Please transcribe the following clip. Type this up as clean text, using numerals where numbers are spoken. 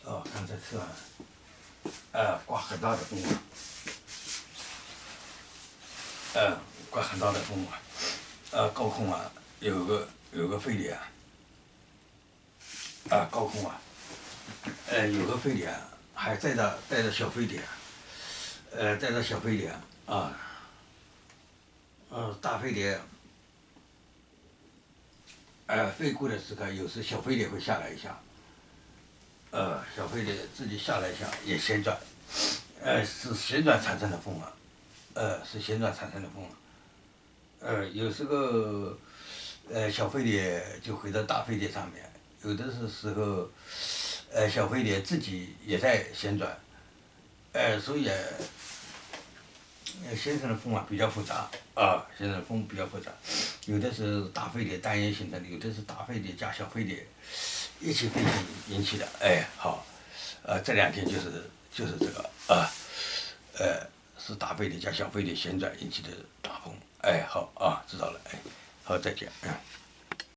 哦，刚才吃完，刮很大的风啊，刮很大的风啊，高空啊有个飞碟高空啊，有个飞碟，还带着小飞碟，带着小飞碟啊，大飞碟，飞过的时候，有时小飞碟会下来一下，小飞碟自己下来一下也旋转，是旋转产生的风啊，是旋转产生的风啊，有时候，小飞碟就回到大飞碟上面，有的时候，小飞碟自己也在旋转，所以先生的风啊比较复杂先生的风比较复杂，有的是大飞碟单元形成的，有的是大飞碟加小飞碟一起飞行引起的，好，这两天就是这个是大飞碟加小飞碟旋转引起的大风，好知道了，好再见，